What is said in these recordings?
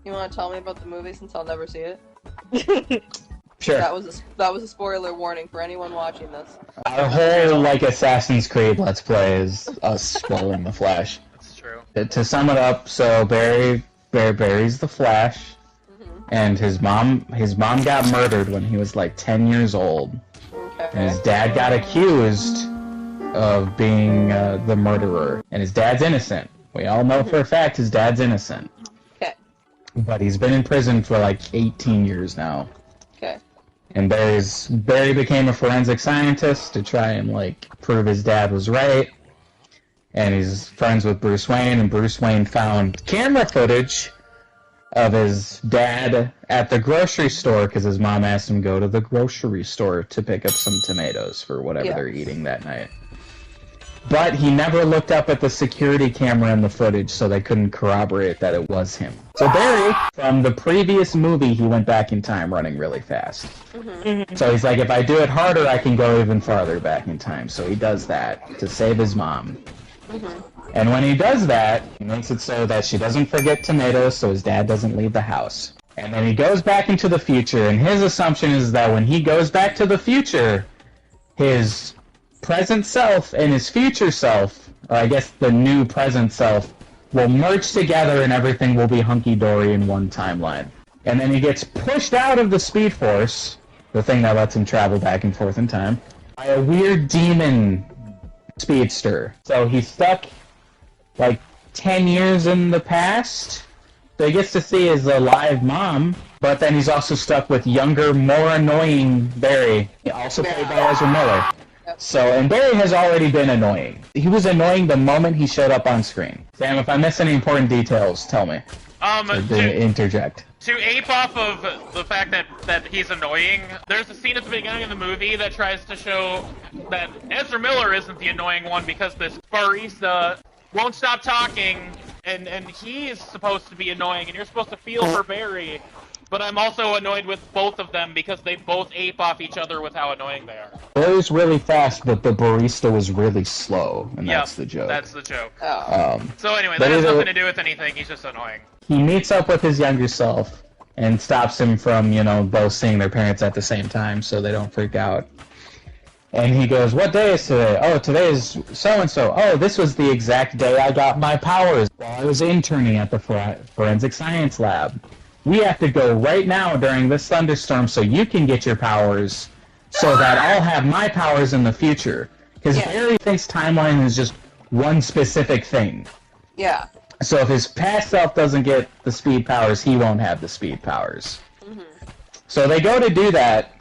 You want to tell me about the movie since I'll never see it? Sure. That was a spoiler warning for anyone watching this. Our whole, like, Assassin's Creed Let's Play is us spoiling the Flash. That's true. To sum it up, so Barry's the Flash, and his mom got murdered when he was like 10 years old, Okay. and his dad got accused of being the murderer, and his dad's innocent. We all know for a fact his dad's innocent. Okay. But he's been in prison for like 18 years now. Okay. And Barry became a forensic scientist to try and, like, prove his dad was right. And he's friends with Bruce Wayne, and Bruce Wayne found camera footage of his dad at the grocery store because his mom asked him to go to the grocery store to pick up some tomatoes for whatever they're eating that night. But he never looked up at the security camera in the footage, so they couldn't corroborate that it was him. So Barry, from the previous movie, he went back in time running really fast. So he's like, if I do it harder, I can go even farther back in time. So he does that to save his mom. And when he does that, he makes it so that she doesn't forget tomatoes, so his dad doesn't leave the house. And then he goes back into the future, and his assumption is that when he goes back to the future, his present self and his future self, or I guess the new present self, will merge together and everything will be hunky-dory in one timeline. And then he gets pushed out of the Speed Force, the thing that lets him travel back and forth in time, by a weird demon speedster. So he's stuck, like, 10 years in the past. So he gets to see his alive mom, but then he's also stuck with younger, more annoying Barry, also played by Ezra Miller. So, and Barry has already been annoying. He was annoying the moment he showed up on screen. Sam, if I miss any important details, tell me. Interject. To ape off of the fact that he's annoying, there's a scene at the beginning of the movie that tries to show that Ezra Miller isn't the annoying one because this barista won't stop talking, and he is supposed to be annoying, and you're supposed to feel for Barry. But I'm also annoyed with both of them because they both ape off each other with how annoying they are. Barry's really fast, but the barista was really slow, and that's the joke. That's the joke. Oh. So anyway, that has nothing to do with anything, he's just annoying. He meets up with his younger self and stops him from, both seeing their parents at the same time so they don't freak out. And he goes, what day is today? Oh, today is so-and-so. Oh, this was the exact day I got my powers while I was interning at the forensic science lab. We have to go right now during this thunderstorm so you can get your powers so that I'll have my powers in the future. Because Barry thinks timeline is just one specific thing. Yeah. So if his past self doesn't get the speed powers, he won't have the speed powers. So they go to do that,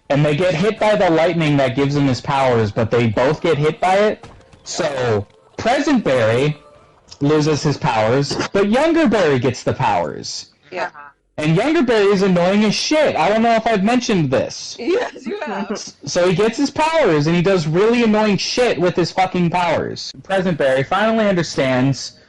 and they get hit by the lightning that gives him his powers, but they both get hit by it. So present Barry loses his powers, but younger Barry gets the powers. Yeah. And younger Barry is annoying as shit. I don't know if I've mentioned this. Yes, you have. So he gets his powers, and he does really annoying shit with his fucking powers. Present Barry finally understands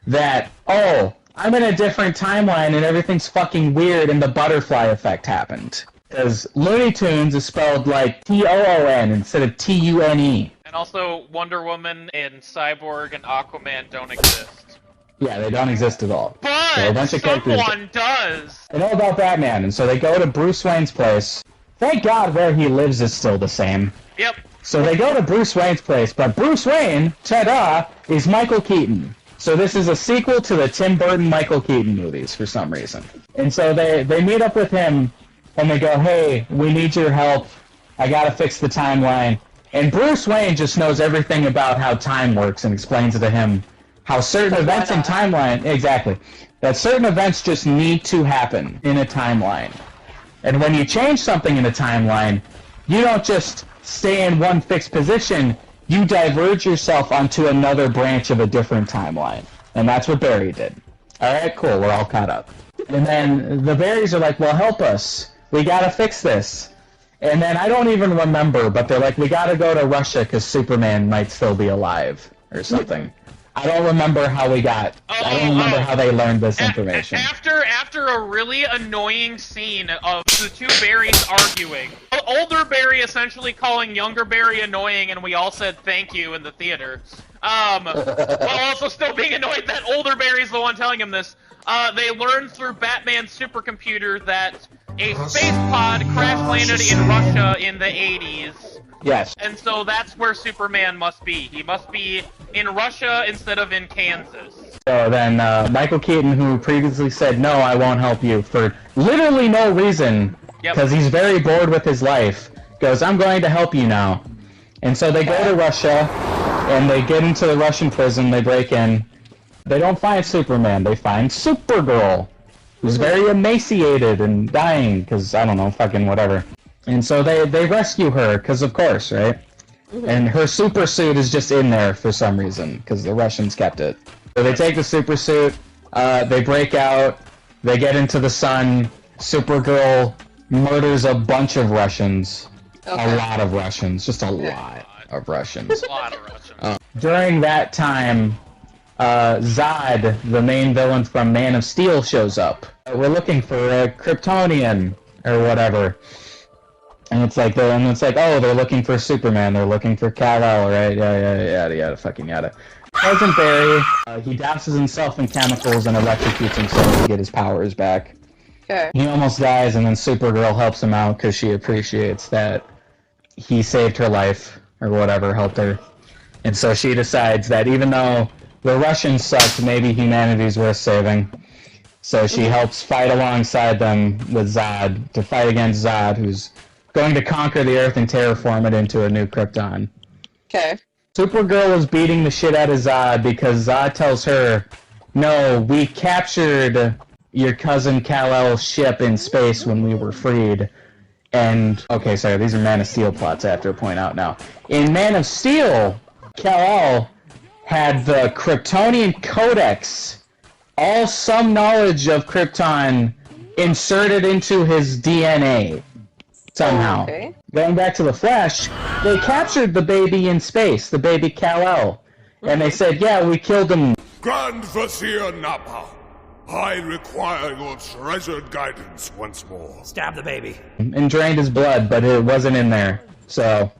that, oh, I'm in a different timeline and everything's fucking weird and the butterfly effect happened. Because Looney Tunes is spelled like T-O-O-N instead of T-U-N-E. And also, Wonder Woman and Cyborg and Aquaman don't exist. Yeah, they don't exist at all. But so a bunch of someone does! They know about Batman, and so they go to Bruce Wayne's place. Thank God where he lives is still the same. Yep. So they go to Bruce Wayne's place, but Bruce Wayne, ta-da, is Michael Keaton. So this is a sequel to the Tim Burton Michael Keaton movies for some reason. And so they meet up with him, and they go, hey, we need your help. I gotta fix the timeline. And Bruce Wayne just knows everything about how time works and explains it to him how certain events in timeline, exactly, that certain events just need to happen in a timeline. And when you change something in a timeline, you don't just stay in one fixed position, you diverge yourself onto another branch of a different timeline. And that's what Barry did. Alright, cool, we're all caught up. And then the Barrys are like, well, help us. We gotta fix this. And then I don't even remember, but they're like, we gotta go to Russia because Superman might still be alive, or something. I don't remember how we got. I don't remember how they learned this information. After a really annoying scene of the two Barrys arguing, older Barry essentially calling younger Barry annoying, and we all said thank you in the theater. While also still being annoyed that older Barry's the one telling him this. They learned through Batman's supercomputer that a space pod crash landed in Russia in the 80s. Yes. And so that's where Superman must be. He must be in Russia instead of in Kansas. So then Michael Keaton, who previously said, no, I won't help you, for literally no reason, because he's very bored with his life, goes, I'm going to help you now. And so they go to Russia, and they get into the Russian prison, they break in. They don't find Superman, they find Supergirl, who's very emaciated and dying, because, I don't know, fucking whatever. And so they rescue her, because of course, right? And her super suit is just in there for some reason, because the Russians kept it. So they take the super suit, they break out, they get into the sun, Supergirl murders a bunch of Russians. A lot of Russians, just a lot of Russians. A lot of Russians. During that time, Zod, the main villain from Man of Steel, shows up. We're looking for a Kryptonian, or whatever. And it's like, oh, they're looking for Superman, they're looking for Kal-El, right? Yada, fucking yada. President Barry, he douses himself in chemicals and electrocutes himself to get his powers back. Okay. He almost dies, and then Supergirl helps him out because she appreciates that he saved her life, or whatever, helped her. And so she decides that even though the Russians sucked, maybe humanity's worth saving. So she helps fight alongside them with Zod, to fight against Zod, who's going to conquer the Earth and terraform it into a new Krypton. Okay. Supergirl is beating the shit out of Zod because Zod tells her, no, we captured your cousin Kal-El's ship in space when we were freed. And, okay, sorry, these are Man of Steel plots I have to point out now. In Man of Steel, Kal-El had the Kryptonian Codex, all some knowledge of Krypton, inserted into his DNA. Somehow. Okay. Going back to the Flash, they captured the baby in space, the baby Kal-El. And they said, yeah, we killed him. Grand Vizier Nappa, I require your treasured guidance once more. Stab the baby. And drained his blood, but it wasn't in there. So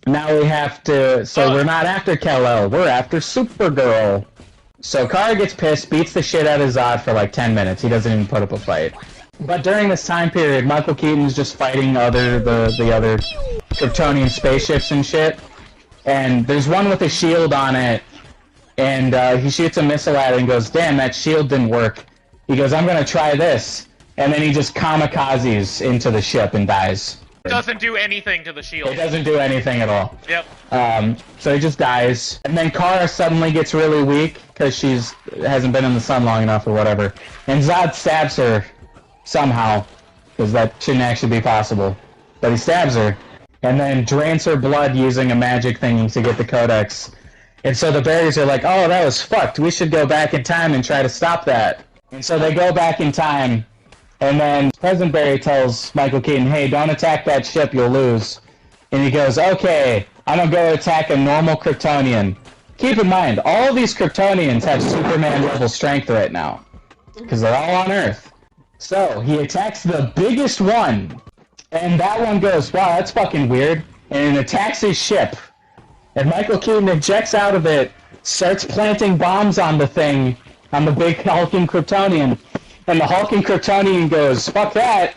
now we have to, so we're not after Kal-El, we're after Supergirl. So Kara gets pissed, beats the shit out of Zod for like 10 minutes. He doesn't even put up a fight. But during this time period, Michael Keaton's just fighting the other Kryptonian spaceships and shit. And there's one with a shield on it, and he shoots a missile at it and goes, damn, that shield didn't work. He goes, I'm gonna try this. And then he just kamikazes into the ship and dies. Doesn't do anything to the shield. It doesn't do anything at all. Yep. So he just dies. And then Kara suddenly gets really weak, because hasn't been in the sun long enough or whatever. And Zod stabs her. Somehow, because that shouldn't actually be possible. But he stabs her, and then drains her blood using a magic thingy to get the Codex. And so the Barrys are like, oh, that was fucked. We should go back in time and try to stop that. And so they go back in time, and then President Barry tells Michael Keaton, hey, don't attack that ship, you'll lose. And he goes, okay, I'm gonna go attack a normal Kryptonian. Keep in mind, all of these Kryptonians have Superman-level strength right now, because they're all on Earth. So, he attacks the biggest one, and that one goes, wow, that's fucking weird, and it attacks his ship. And Michael Keaton ejects out of it, starts planting bombs on the thing, on the big hulking Kryptonian, and the hulking Kryptonian goes, fuck that,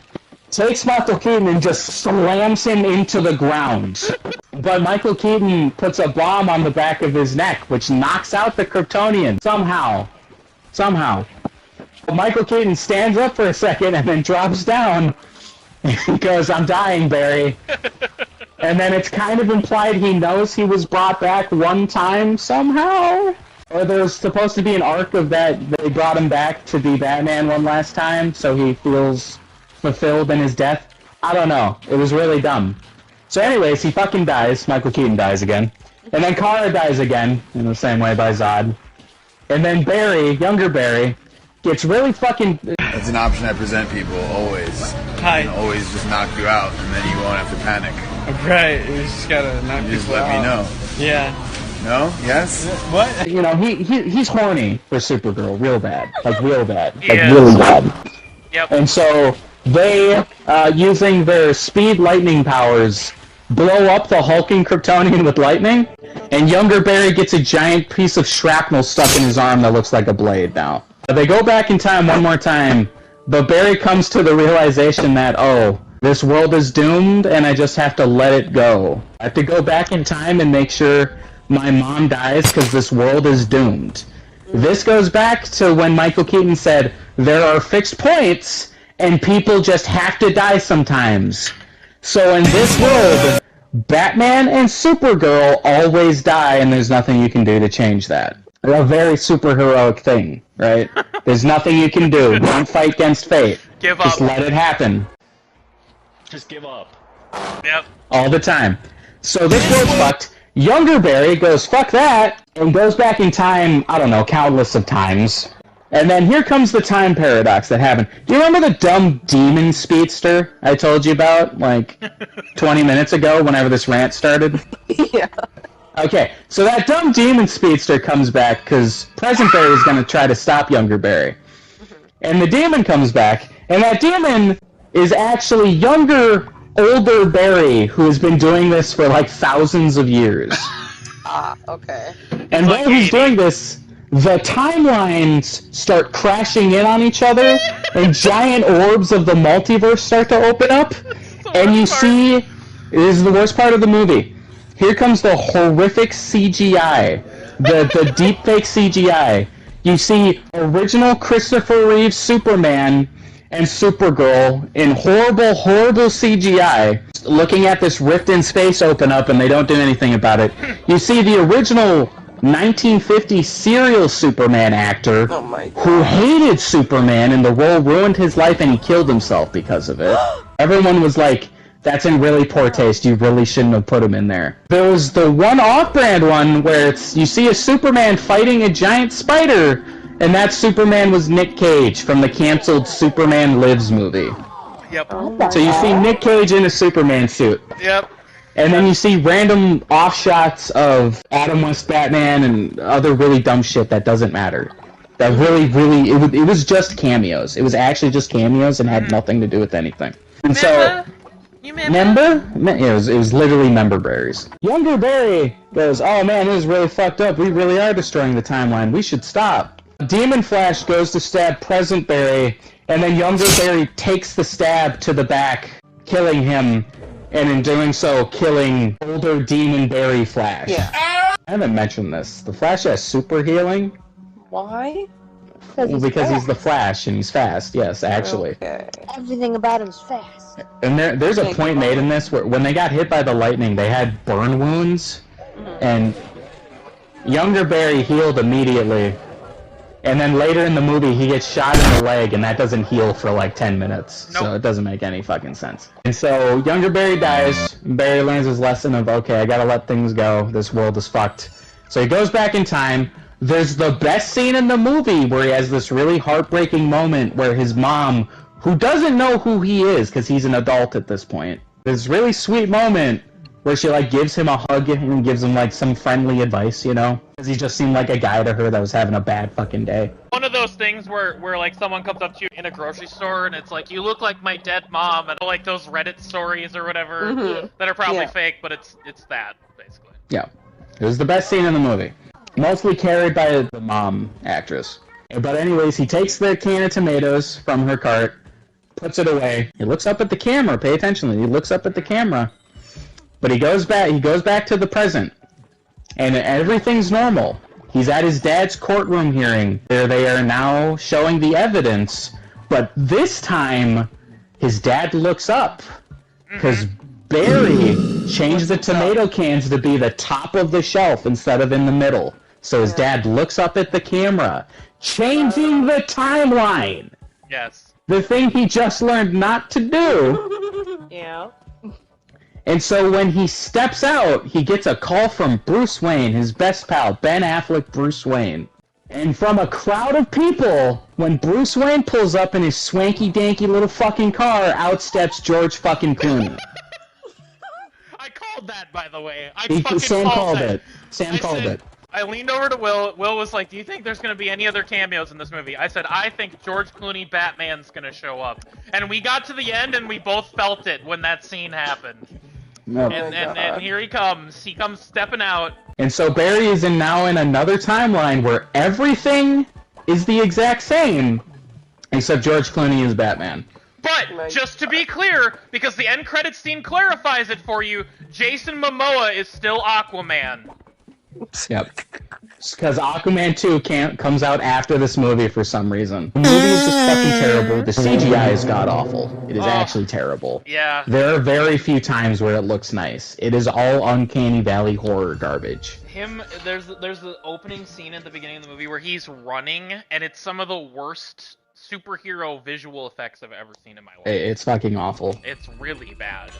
takes Michael Keaton and just slams him into the ground. But Michael Keaton puts a bomb on the back of his neck, which knocks out the Kryptonian, somehow. Michael Keaton stands up for a second and then drops down and goes, I'm dying, Barry. And then it's kind of implied he knows he was brought back one time somehow. Or there's supposed to be an arc of that they brought him back to be Batman one last time, so he feels fulfilled in his death. I don't know. It was really dumb. So anyways, he fucking dies. Michael Keaton dies again. And then Kara dies again, in the same way by Zod. And then Barry, younger Barry, gets really fucking... It's an option I present people, always. Hi. And always just knock you out, and then you won't have to panic. Right, you just gotta knock You just people let me out. know. Yeah. No? Yes? What? You know, he's horny for Supergirl, real bad. Like, real bad. Like, Yeah. really bad. Yep. And so, they, using their speed lightning powers, blow up the hulking Kryptonian with lightning, and younger Barry gets a giant piece of shrapnel stuck in his arm that looks like a blade now. They go back in time one more time, but Barry comes to the realization that, oh, this world is doomed, and I just have to let it go. I have to go back in time and make sure my mom dies because this world is doomed. This goes back to when Michael Keaton said, there are fixed points, and people just have to die sometimes. So in this world, Batman and Supergirl always die, and there's nothing you can do to change that. A very superheroic thing, right? There's nothing you can do. Don't fight against fate. Give up. Just let it happen. Just give up. Yep. All the time. So this world's fucked. Younger Barry goes, fuck that, and goes back in time, I don't know, countless of times. And then here comes the time paradox that happened. Do you remember the dumb demon speedster I told you about, like, 20 minutes ago, whenever this rant started? Yeah. Okay, so that dumb demon speedster comes back, because present Barry is going to try to stop younger Barry. And the demon comes back, and that demon is actually younger, older Barry, who has been doing this for, like, thousands of years. Ah, okay. And like while he's 80. doing this, the timelines start crashing in on each other, and giant orbs of the multiverse start to open up, and you see, this is the worst part of the movie. Here comes the horrific CGI, the deepfake CGI. You see original Christopher Reeve Superman and Supergirl in horrible, horrible CGI, looking at this rift in space open up, and they don't do anything about it. You see the original 1950 serial Superman actor Oh my god. who hated Superman, and the role ruined his life, and he killed himself because of it. Everyone was like, that's in really poor taste, you really shouldn't have put him in there. There was the one off-brand one where it's you see a Superman fighting a giant spider, and that Superman was Nick Cage from the canceled Superman Lives movie. Yep. So you see Nick Cage in a Superman suit. Yep. And then you see random offshots of Adam West Batman and other really dumb shit that doesn't matter. That really, it was just cameos. It was actually just cameos and had nothing to do with anything. And so, You remember? member? It was literally member berries. Younger Barry goes, oh man, this is really fucked up. We really are destroying the timeline. We should stop. Demon Flash goes to stab present Barry, and then younger Barry takes the stab to the back, killing him, and in doing so, killing older Demon Barry Flash. Yeah. I haven't mentioned this. The Flash has super healing. Why? Well, because he's the Flash and he's fast, yes, actually. Okay. Everything about him's fast. And there's a point made in this where when they got hit by the lightning, they had burn wounds, and younger Barry healed immediately. And then later in the movie, he gets shot in the leg, and that doesn't heal for like 10 minutes. Nope. So it doesn't make any fucking sense. And so younger Barry dies. Barry learns his lesson of, okay, I gotta let things go. This world is fucked. So he goes back in time. There's the best scene in the movie where he has this really heartbreaking moment where his mom, who doesn't know who he is because he's an adult at this point, this really sweet moment where she like gives him a hug and gives him like some friendly advice, you know? Because he just seemed like a guy to her that was having a bad fucking day. One of those things where like someone comes up to you in a grocery store and it's like, you look like my dead mom, and like those Reddit stories or whatever that are probably Yeah. fake, but it's that basically. Yeah. It was the best scene in the movie. Mostly carried by the mom actress. But anyways, he takes the can of tomatoes from her cart, puts it away. He looks up at the camera. Pay attention. He looks up at the camera. But he goes back to the present. And everything's normal. He's at his dad's courtroom hearing where they are now showing the evidence. But this time, his dad looks up. Because Barry changed the tomato cans to be the top of the shelf instead of in the middle. So his dad looks up at the camera, changing the timeline. Yes. The thing he just learned not to do. Yeah. And so when he steps out, he gets a call from Bruce Wayne, his best pal, Ben Affleck Bruce Wayne. And from a crowd of people, when Bruce Wayne pulls up in his swanky-danky little fucking car, out steps George fucking Clooney. I called that, by the way. Sam called that. it. Sam I called said- it. I leaned over to Will. Will was like, do you think there's going to be any other cameos in this movie? I said, I think George Clooney Batman's going to show up. And we got to the end and we both felt it when that scene happened. No. And here he comes. He comes stepping out. And so Barry is now in another timeline where everything is the exact same, except George Clooney is Batman. But, just to be clear, because the end credits scene clarifies it for you, Jason Momoa is still Aquaman. Yep. Because Aquaman 2 comes out after this movie for some reason. The movie is just fucking terrible. The CGI is god-awful. It is actually terrible. Yeah. There are very few times where it looks nice. It is all Uncanny Valley horror garbage. There's the opening scene at the beginning of the movie where he's running, and it's some of the worst superhero visual effects I've ever seen in my life. It's fucking awful. It's really bad.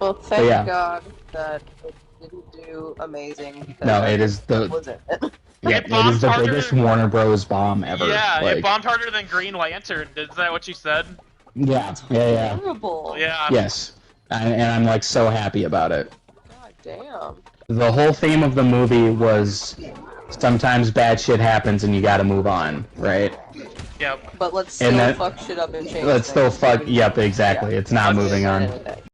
Well, thank Yeah. God that it didn't do amazing. Because No, it is that wasn't it. Yeah, It it bombed is the harder biggest than- Warner Bros. Bomb ever. Yeah, Like, it bombed harder than Green Lantern. Is that what you said? Yeah. Terrible. Yeah. Yes. And I'm like so happy about it. God damn. The whole theme of the movie was sometimes bad shit happens and you gotta move on, right? Yep. But let's And still that- fuck shit up and change Let's still things. fuck. Yep, exactly. Yeah. It's not Let's moving just on. end it.